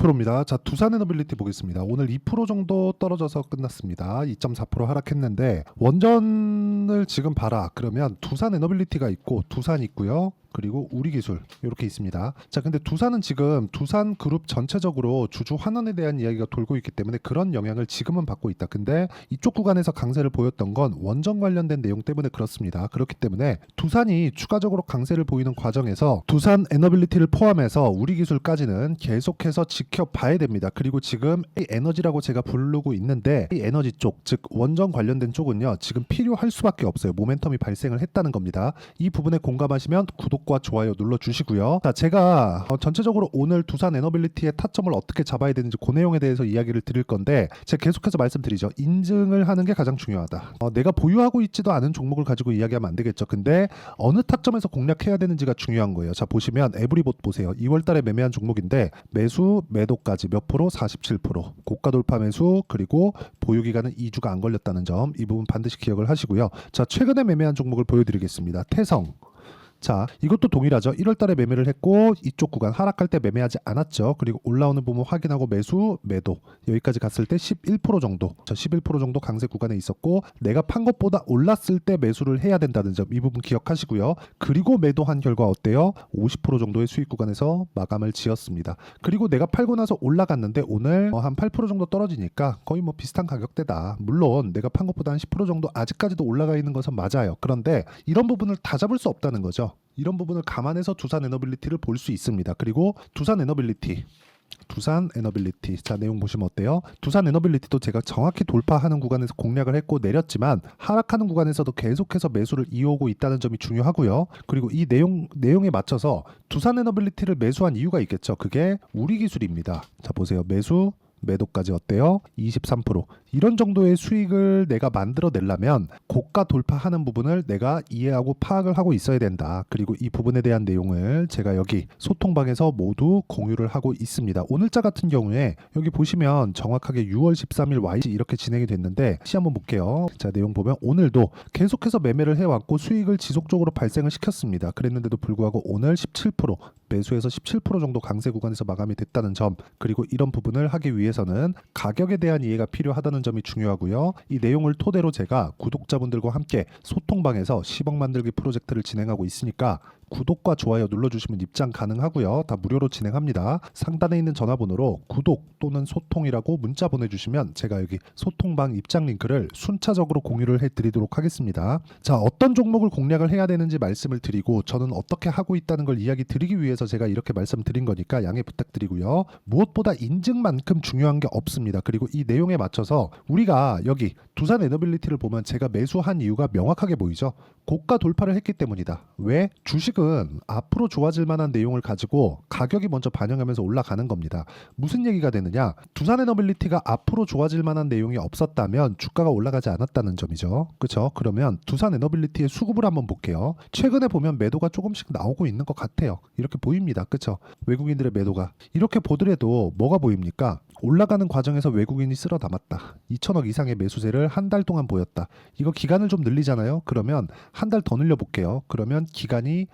강프로입니다. 자, 두산 에너빌리티 보겠습니다. 오늘 2% 정도 떨어져서 끝났습니다. 2.4% 하락했는데 원전을 지금 봐라. 그러면 두산 에너빌리티가 있고 두산 있고요. 그리고 우리기술 이렇게 있습니다. 자, 근데 두산은 지금 두산 그룹 전체적으로 주주 환원에 대한 이야기가 돌고 있기 때문에 그런 영향을 지금은 받고 있다. 근데 이쪽 구간에서 강세를 보였던 건 원전 관련된 내용 때문에 그렇습니다. 그렇기 때문에 두산이 추가적으로 강세를 보이는 과정에서 두산 에너빌리티를 포함해서 우리기술까지는 계속해서 지켜봐야 됩니다. 그리고 지금 이 에너지라고 제가 부르고 있는데 이 에너지 쪽, 즉 원전 관련된 쪽은요, 지금 필요할 수밖에 없어요. 모멘텀이 발생을 했다는 겁니다. 이 부분에 공감하시면 구독과 좋아요 눌러주시고요. 자, 제가 전체적으로 오늘 두산 에너빌리티의 타점을 어떻게 잡아야 되는지 그 내용에 대해서 이야기를 드릴 건데, 제가 계속해서 말씀드리죠. 인증을 하는 게 가장 중요하다. 내가 보유하고 있지도 않은 종목을 가지고 이야기하면 안 되겠죠. 근데 어느 타점에서 공략해야 되는지가 중요한 거예요. 자, 보시면 에브리봇 보세요. 2월 달에 매매한 종목인데 매수 매도까지 몇 프로? 47%. 고가 돌파 매수, 그리고 보유 기간은 2주가 안 걸렸다는 점, 이 부분 반드시 기억을 하시고요. 자, 최근에 매매한 종목을 보여드리겠습니다. 태성. 자, 이것도 동일하죠. 1월 달에 매매를 했고 이쪽 구간 하락할 때 매매하지 않았죠. 그리고 올라오는 부분 확인하고 매수, 매도. 여기까지 갔을 때 11% 정도. 저 11% 정도 강세 구간에 있었고 내가 판 것보다 올랐을 때 매수를 해야 된다는 점, 이 부분 기억하시고요. 그리고 매도한 결과 어때요? 50% 정도의 수익 구간에서 마감을 지었습니다. 그리고 내가 팔고 나서 올라갔는데 오늘 한 8% 정도 떨어지니까 거의 뭐 비슷한 가격대다. 물론 내가 판 것보다 한 10% 정도 아직까지도 올라가 있는 것은 맞아요. 그런데 이런 부분을 다 잡을 수 없다는 거죠. 이런 부분을 감안해서 두산 에너빌리티를 볼 수 있습니다. 그리고 두산 에너빌리티, 자, 내용 보시면 어때요? 두산 에너빌리티도 제가 정확히 돌파하는 구간에서 공략을 했고 내렸지만 하락하는 구간에서도 계속해서 매수를 이어오고 있다는 점이 중요하고요. 그리고 이 내용에 맞춰서 두산 에너빌리티를 매수한 이유가 있겠죠. 그게 우리기술입니다. 자, 보세요. 매수 매도까지 어때요? 23%. 이런 정도의 수익을 내가 만들어내려면 고가 돌파하는 부분을 내가 이해하고 파악을 하고 있어야 된다. 그리고 이 부분에 대한 내용을 제가 여기 소통방에서 모두 공유를 하고 있습니다. 오늘자 같은 경우에 여기 보시면 정확하게 6월 13일 YG 이렇게 진행이 됐는데 다시 한번 볼게요. 자, 내용 보면 오늘도 계속해서 매매를 해왔고 수익을 지속적으로 발생을 시켰습니다. 그랬는데도 불구하고 오늘 17%, 매수해서 17% 정도 강세 구간에서 마감이 됐다는 점, 그리고 이런 부분을 하기 위해서는 가격에 대한 이해가 필요하다는 점이 중요하고요. 이 내용을 토대로 제가 구독자분들과 함께 소통방에서 10억 만들기 프로젝트를 진행하고 있으니까 구독과 좋아요 눌러주시면 입장 가능하고요. 다 무료로 진행합니다. 상단에 있는 전화번호로 구독 또는 소통이라고 문자 보내주시면 제가 여기 소통방 입장 링크를 순차적으로 공유를 해드리도록 하겠습니다. 자, 어떤 종목을 공략을 해야 되는지 말씀을 드리고 저는 어떻게 하고 있다는 걸 이야기 드리기 위해서 제가 이렇게 말씀드린 거니까 양해 부탁드리고요. 무엇보다 인증만큼 중요한 게 없습니다. 그리고 이 내용에 맞춰서 우리가 여기 두산 에너빌리티를 보면 제가 매수한 이유가 명확하게 보이죠. 고가 돌파를 했기 때문이다. 왜? 주식은 앞으로 좋아질 만한 내용을 가지고 가격이 먼저 반영하면서 올라가는 겁니다. 무슨 얘기가 되느냐? 두산 에너빌리티가 앞으로 좋아질 만한 내용이 없었다면 주가가 올라가지 않았다는 점이죠. 그렇죠? 그러면 두산 에너빌리티의 수급을 한번 볼게요. 최근에 보면 매도가 조금씩 나오고 있는 것 같아요. 이렇게 보입니다. 그렇죠? 외국인들의 매도가. 이렇게 보더라도 뭐가 보입니까? 올라가는 과정에서 외국인이 쓸어 담았다. 2천억 이상의 매수세를 한 달 동안 보였다. 이거 기간을 좀 늘리잖아요. 그러면 한 달 더 늘려볼게요. 그러면 기간이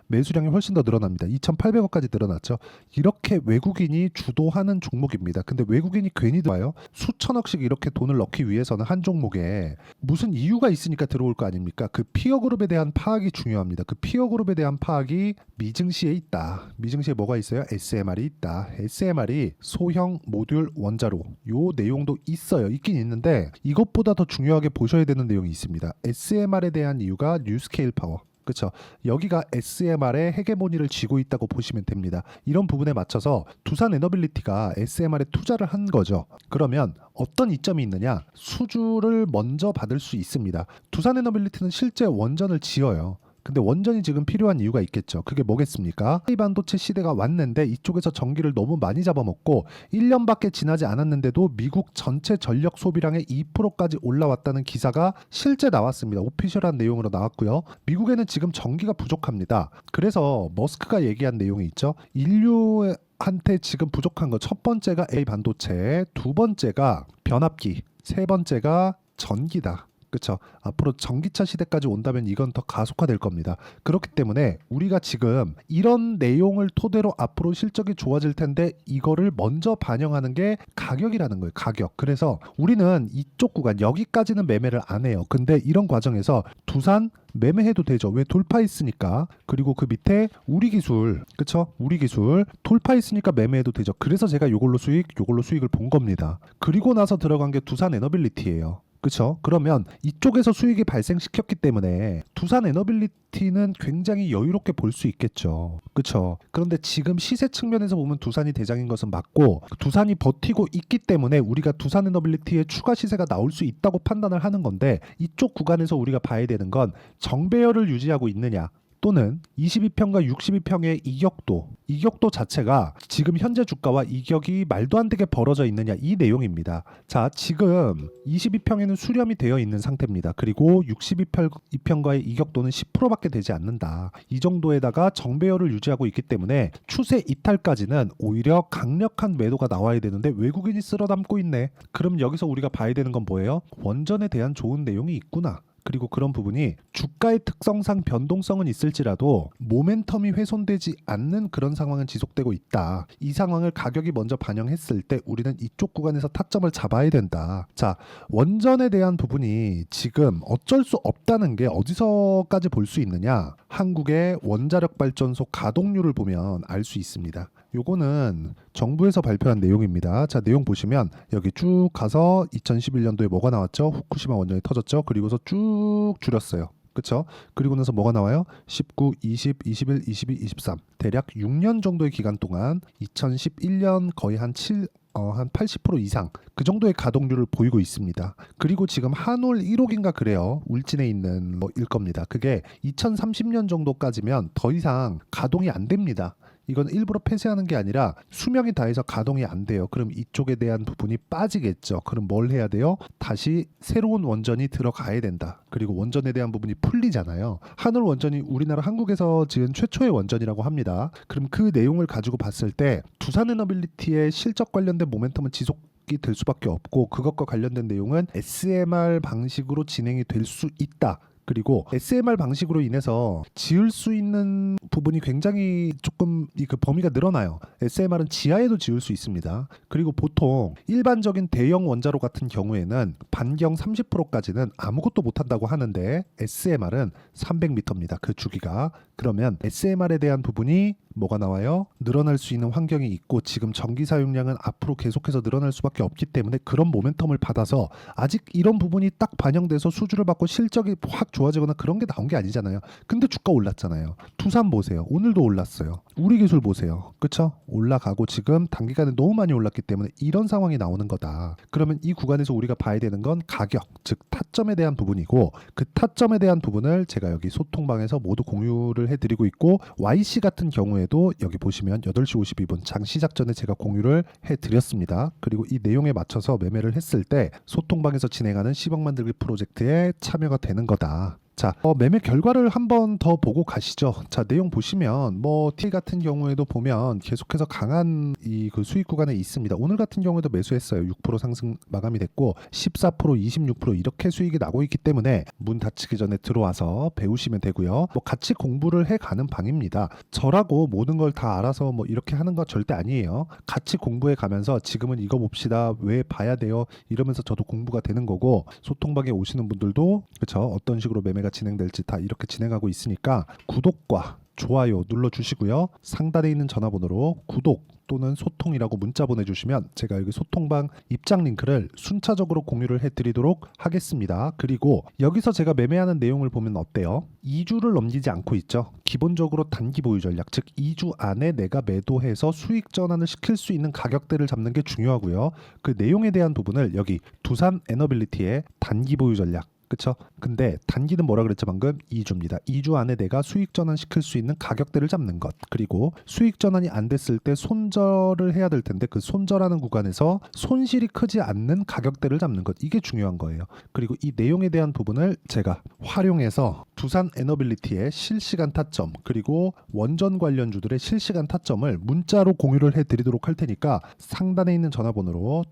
매수량이 훨씬 더 늘어납니다. 2,800억까지 늘어났죠. 이렇게 외국인이 주도하는 종목입니다. 근데 외국인이 괜히 들어와요. 수천억씩 이렇게 돈을 넣기 위해서는 한 종목에 무슨 이유가 있으니까 들어올 거 아닙니까? 그 피어그룹에 대한 파악이 중요합니다. 그 피어그룹에 대한 파악이 미증시에 있다. 미증시에 뭐가 있어요? SMR이 있다. SMR이 소형 모듈 원자로, 요 내용도 있어요. 있긴 있는데 이것보다 더 중요하게 보셔야 되는 내용이 있습니다. SMR에 대한 이유가 뉴스케일 파워. 그렇죠. 여기가 SMR의 헤게모니를 쥐고 있다고 보시면 됩니다. 이런 부분에 맞춰서 두산 에너빌리티가 SMR에 투자를 한 거죠. 그러면 어떤 이점이 있느냐? 수주를 먼저 받을 수 있습니다. 두산 에너빌리티는 실제 원전을 지어요. 근데 원전이 지금 필요한 이유가 있겠죠. 그게 뭐겠습니까? AI 반도체 시대가 왔는데 이쪽에서 전기를 너무 많이 잡아먹고 1년밖에 지나지 않았는데도 미국 전체 전력 소비량의 2%까지 올라왔다는 기사가 실제 나왔습니다. 오피셜한 내용으로 나왔고요. 미국에는 지금 전기가 부족합니다. 그래서 머스크가 얘기한 내용이 있죠. 인류한테 지금 부족한 거 첫 번째가 AI 반도체, 두 번째가 변압기, 세 번째가 전기다. 그쵸? 앞으로 전기차 시대까지 온다면 이건 더 가속화될 겁니다. 그렇기 때문에 우리가 지금 이런 내용을 토대로 앞으로 실적이 좋아질 텐데 이거를 먼저 반영하는 게 가격이라는 거예요. 가격. 그래서 우리는 이쪽 구간 여기까지는 매매를 안 해요. 근데 이런 과정에서 두산 매매해도 되죠. 왜? 돌파했으니까. 그리고 그 밑에 우리 기술, 그쵸? 우리 기술 돌파했으니까 매매해도 되죠. 그래서 제가 요걸로 수익을 본 겁니다. 그리고 나서 들어간 게 두산 에너빌리티예요. 그쵸? 그러면 이쪽에서 수익이 발생시켰기 때문에 두산 에너빌리티는 굉장히 여유롭게 볼 수 있겠죠. 그쵸? 그런데 지금 시세 측면에서 보면 두산이 대장인 것은 맞고 두산이 버티고 있기 때문에 우리가 두산 에너빌리티의 추가 시세가 나올 수 있다고 판단을 하는 건데 이쪽 구간에서 우리가 봐야 되는 건 정배열을 유지하고 있느냐 또는 22평과 62평의 이격도 자체가 지금 현재 주가와 이격이 말도 안 되게 벌어져 있느냐 이 내용입니다. 자, 지금 22평에는 수렴이 되어 있는 상태입니다. 그리고 62평과의 이격도는 10%밖에 되지 않는다. 이 정도에다가 정배열을 유지하고 있기 때문에 추세 이탈까지는 오히려 강력한 매도가 나와야 되는데 외국인이 쓸어 담고 있네. 그럼 여기서 우리가 봐야 되는 건 뭐예요? 원전에 대한 좋은 내용이 있구나. 그리고 그런 부분이 주가의 특성상 변동성은 있을지라도 모멘텀이 훼손되지 않는 그런 상황은 지속되고 있다. 이 상황을 가격이 먼저 반영했을 때 우리는 이쪽 구간에서 타점을 잡아야 된다. 자, 원전에 대한 부분이 지금 어쩔 수 없다는 게 어디서까지 볼 수 있느냐? 한국의 원자력 발전소 가동률을 보면 알 수 있습니다. 요거는 정부에서 발표한 내용입니다. 자, 내용 보시면 여기 쭉 가서 2011년도에 뭐가 나왔죠? 후쿠시마 원전이 터졌죠. 그리고서 쭉 줄였어요. 그쵸? 그리고 나서 뭐가 나와요? 19, 20, 21, 22, 23 대략 6년 정도의 기간 동안 2011년 거의 한 80% 이상 그 정도의 가동률을 보이고 있습니다. 그리고 지금 한올 1호기인가 그래요. 울진에 있는 일 겁니다. 그게 2030년 정도까지면 더 이상 가동이 안 됩니다. 이건 일부러 폐쇄하는 게 아니라 수명이 다해서 가동이 안 돼요. 그럼 이쪽에 대한 부분이 빠지겠죠. 그럼 뭘 해야 돼요? 다시 새로운 원전이 들어가야 된다. 그리고 원전에 대한 부분이 풀리잖아요. 한울 원전이 우리나라 한국에서 지은 최초의 원전이라고 합니다. 그럼 그 내용을 가지고 봤을 때 두산에너빌리티의 실적 관련된 모멘텀은 지속이 될 수밖에 없고 그것과 관련된 내용은 SMR 방식으로 진행이 될 수 있다. 그리고 SMR 방식으로 인해서 지을 수 있는 부분이 굉장히 조금 그 범위가 늘어나요. SMR은 지하에도 지을 수 있습니다. 그리고 보통 일반적인 대형 원자로 같은 경우에는 반경 30%까지는 아무것도 못한다고 하는데 SMR은 300m입니다. 그 주기가. 그러면 SMR에 대한 부분이 뭐가 나와요? 늘어날 수 있는 환경이 있고 지금 전기 사용량은 앞으로 계속해서 늘어날 수밖에 없기 때문에 그런 모멘텀을 받아서 아직 이런 부분이 딱 반영돼서 수주를 받고 실적이 확 좋아지거나 그런 게 나온 게 아니잖아요. 근데 주가 올랐잖아요. 두산 보세요. 오늘도 올랐어요. 우리 기술 보세요. 그쵸? 올라가고 지금 단기간에 너무 많이 올랐기 때문에 이런 상황이 나오는 거다. 그러면 이 구간에서 우리가 봐야 되는 건 가격, 즉 타점에 대한 부분이고 그 타점에 대한 부분을 제가 여기 소통방에서 모두 공유를 해드리고 있고 YC 같은 경우에도 여기 보시면 8시 52분 장 시작 전에 제가 공유를 해드렸습니다. 그리고 이 내용에 맞춰서 매매를 했을 때 소통방에서 진행하는 10억 만들기 프로젝트에 참여가 되는 거다. 자, 매매 결과를 한번 더 보고 가시죠. 자, 내용 보시면 T 같은 경우에도 보면 계속해서 강한 이 그 수익 구간에 있습니다. 오늘 같은 경우에도 매수했어요. 6% 상승 마감이 됐고 14%, 26% 이렇게 수익이 나고 있기 때문에 문 닫히기 전에 들어와서 배우시면 되고요. 같이 공부를 해가는 방입니다. 저라고 모든 걸 다 알아서 이렇게 하는 거 절대 아니에요. 같이 공부해 가면서 지금은 이거 봅시다. 왜 봐야 돼요? 이러면서 저도 공부가 되는 거고 소통방에 오시는 분들도 그렇죠. 어떤 식으로 매매가 진행될지 다 이렇게 진행하고 있으니까 구독과 좋아요 눌러주시고요. 상단에 있는 전화번호로 구독 또는 소통이라고 문자 보내주시면 제가 여기 소통방 입장 링크를 순차적으로 공유를 해드리도록 하겠습니다. 그리고 여기서 제가 매매하는 내용을 보면 어때요? 2주를 넘기지 않고 있죠. 기본적으로 단기 보유 전략, 즉 2주 안에 내가 매도해서 수익 전환을 시킬 수 있는 가격대를 잡는 게 중요하고요. 그 내용에 대한 부분을 여기 두산 에너빌리티의 단기 보유 전략 그쵸? 근데 단기는 뭐라 그랬죠 방금? 2주입니다. 2주 안에 내가 수익 전환 시킬 수 있는 가격대를 잡는 것. 그리고 수익 전환이 안 됐을 때 손절을 해야 될 텐데 그 손절하는 구간에서 손실이 크지 않는 가격대를 잡는 것. 이게 중요한 거예요. 그리고 이 내용에 대한 부분을 제가 활용해서 두산 에너빌리티의 실시간 타점 그리고 원전 관련주들의 실시간 타점을 문자로 공유를 해드리도록 할 테니까 상단에 있는 전화번호로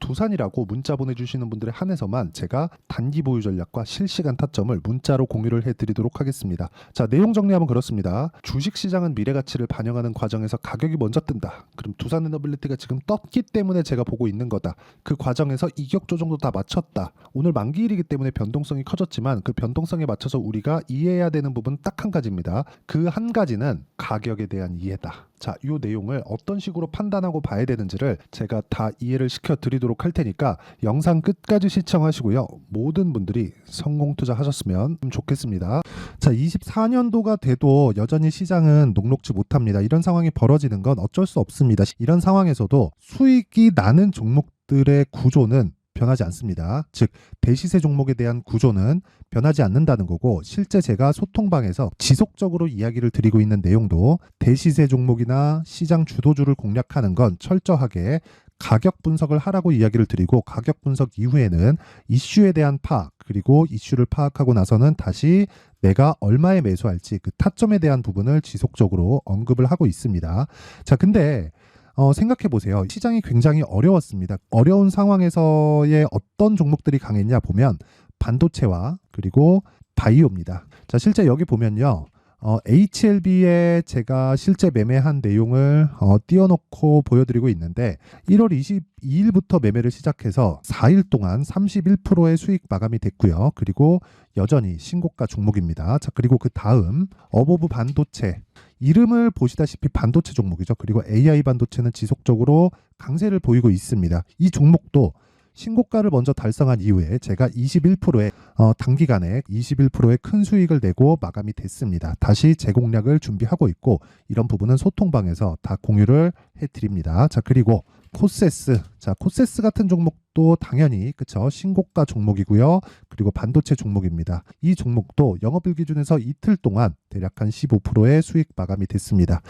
두산이라고 문자 보내주시는 분들에 한해서만 제가 단기 보유 전략과 실시간 타점을 문자로 공유를 해드리도록 하겠습니다. 자, 내용 정리하면 그렇습니다. 주식시장은 미래가치를 반영하는 과정에서 가격이 먼저 뜬다. 그럼 두산에너빌리티가 지금 떴기 때문에 제가 보고 있는 거다. 그 과정에서 이격 조정도 다 맞췄다. 오늘 만기일이기 때문에 변동성이 커졌지만 그 변동성에 맞춰서 우리가 이해해야 되는 부분 딱 한 가지입니다. 그 한 가지는 가격에 대한 이해다. 자, 이 내용을 어떤 식으로 판단하고 봐야 되는지를 제가 다 이해를 시켜드리도록 할 테니까 영상 끝까지 시청하시고요. 모든 분들이 성공 투자하셨으면 좋겠습니다. 자, 24년도가 돼도 여전히 시장은 녹록지 못합니다. 이런 상황이 벌어지는 건 어쩔 수 없습니다. 이런 상황에서도 수익이 나는 종목들의 구조는 변하지 않습니다. 즉 대시세 종목에 대한 구조는 변하지 않는다는 거고, 실제 제가 소통방에서 지속적으로 이야기를 드리고 있는 내용도 대시세 종목이나 시장 주도주를 공략하는 건 철저하게 가격 분석을 하라고 이야기를 드리고, 가격 분석 이후에는 이슈에 대한 파악, 그리고 이슈를 파악하고 나서는 다시 내가 얼마에 매수할지 그 타점에 대한 부분을 지속적으로 언급을 하고 있습니다. 자, 근데 생각해 보세요. 시장이 굉장히 어려웠습니다. 어려운 상황에서의 어떤 종목들이 강했냐 보면 반도체와 그리고 바이오입니다. 자, 실제 여기 보면요. HLB에 제가 실제 매매한 내용을 띄워놓고 보여드리고 있는데 1월 22일부터 매매를 시작해서 4일 동안 31%의 수익 마감이 됐고요. 그리고 여전히 신고가 종목입니다. 자, 그리고 그 다음 어보브 반도체, 이름을 보시다시피 반도체 종목이죠. 그리고 AI 반도체는 지속적으로 강세를 보이고 있습니다. 이 종목도 신고가를 먼저 달성한 이후에 제가 21%의 단기간에 21%의 큰 수익을 내고 마감이 됐습니다. 다시 재공략을 준비하고 있고, 이런 부분은 소통방에서 다 공유를 해드립니다. 자, 그리고 코세스. 자, 코세스 같은 종목도 당연히 그쵸, 신고가 종목이고요. 그리고 반도체 종목입니다. 이 종목도 영업일 기준에서 이틀 동안 대략 한 15%의 수익 마감이 됐습니다.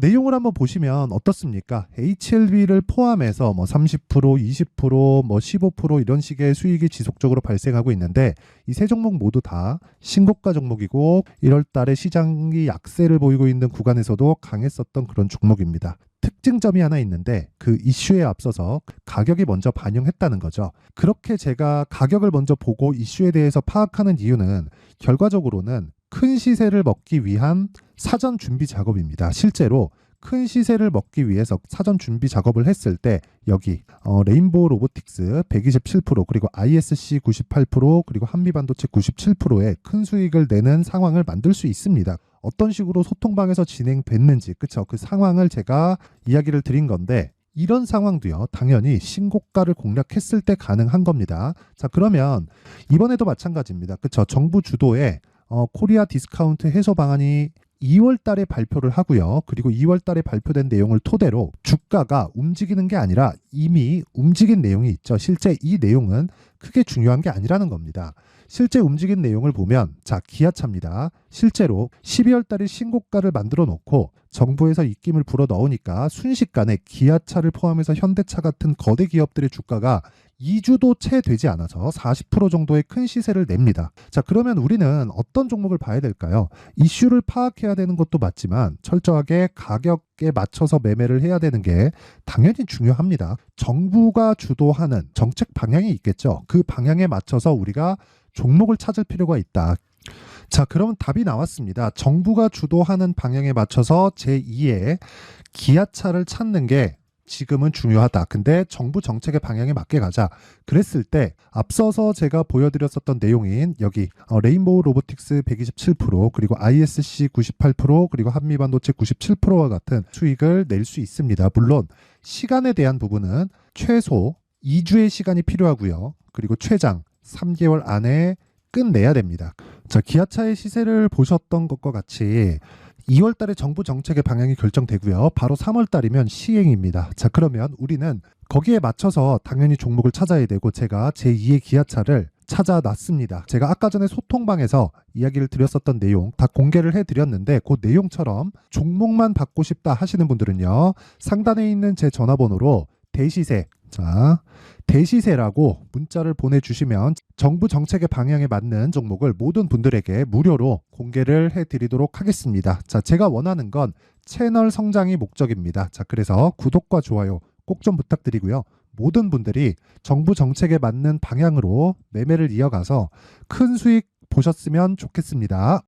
내용을 한번 보시면 어떻습니까? HLB를 포함해서 뭐 30%, 20%, 뭐 15% 이런 식의 수익이 지속적으로 발생하고 있는데, 이 세 종목 모두 다 신고가 종목이고 1월 달에 시장이 약세를 보이고 있는 구간에서도 강했었던 그런 종목입니다. 특징점이 하나 있는데 그 이슈에 앞서서 가격이 먼저 반영했다는 거죠. 그렇게 제가 가격을 먼저 보고 이슈에 대해서 파악하는 이유는 결과적으로는 큰 시세를 먹기 위한 사전 준비 작업입니다. 실제로 큰 시세를 먹기 위해서 사전 준비 작업을 했을 때 여기 레인보우 로보틱스 127%, 그리고 ISC 98%, 그리고 한미반도체 97%의 큰 수익을 내는 상황을 만들 수 있습니다. 어떤 식으로 소통방에서 진행됐는지, 그쵸? 그 상황을 제가 이야기를 드린 건데, 이런 상황도요, 당연히 신고가를 공략했을 때 가능한 겁니다. 자, 그러면 이번에도 마찬가지입니다. 그쵸? 정부 주도의 코리아 디스카운트 해소 방안이 2월 달에 발표를 하고요. 그리고 2월 달에 발표된 내용을 토대로 주가가 움직이는 게 아니라 이미 움직인 내용이 있죠. 실제 이 내용은 크게 중요한 게 아니라는 겁니다. 실제 움직인 내용을 보면, 자, 기아차입니다. 실제로 12월 달에 신고가를 만들어 놓고 정부에서 입김을 불어 넣으니까 순식간에 기아차를 포함해서 현대차 같은 거대 기업들의 주가가 2주도 채 되지 않아서 40% 정도의 큰 시세를 냅니다. 자, 그러면 우리는 어떤 종목을 봐야 될까요? 이슈를 파악해야 되는 것도 맞지만 철저하게 가격에 맞춰서 매매를 해야 되는 게 당연히 중요합니다. 정부가 주도하는 정책 방향이 있겠죠. 그 방향에 맞춰서 우리가 종목을 찾을 필요가 있다. 자, 그러면 답이 나왔습니다. 정부가 주도하는 방향에 맞춰서 제2의 기아차를 찾는 게 지금은 중요하다. 근데 정부 정책의 방향에 맞게 가자. 그랬을 때 앞서서 제가 보여드렸었던 내용인 여기 레인보우 로보틱스 127%, 그리고 ISC 98%, 그리고 한미반도체 97%와 같은 수익을 낼 수 있습니다. 물론 시간에 대한 부분은 최소 2주의 시간이 필요하고요. 그리고 최장 3개월 안에 끝내야 됩니다. 자, 기아차의 시세를 보셨던 것과 같이 2월 달에 정부 정책의 방향이 결정되고요. 바로 3월 달이면 시행입니다. 자, 그러면 우리는 거기에 맞춰서 당연히 종목을 찾아야 되고, 제가 제2의 기아차를 찾아놨습니다. 제가 아까 전에 소통방에서 이야기를 드렸었던 내용 다 공개를 해드렸는데, 그 내용처럼 종목만 받고 싶다 하시는 분들은요, 상단에 있는 제 전화번호로 대시세, 자, 대시세라고 문자를 보내주시면 정부 정책의 방향에 맞는 종목을 모든 분들에게 무료로 공개를 해드리도록 하겠습니다. 자, 제가 원하는 건 채널 성장이 목적입니다. 자, 그래서 구독과 좋아요 꼭 좀 부탁드리고요. 모든 분들이 정부 정책에 맞는 방향으로 매매를 이어가서 큰 수익 보셨으면 좋겠습니다.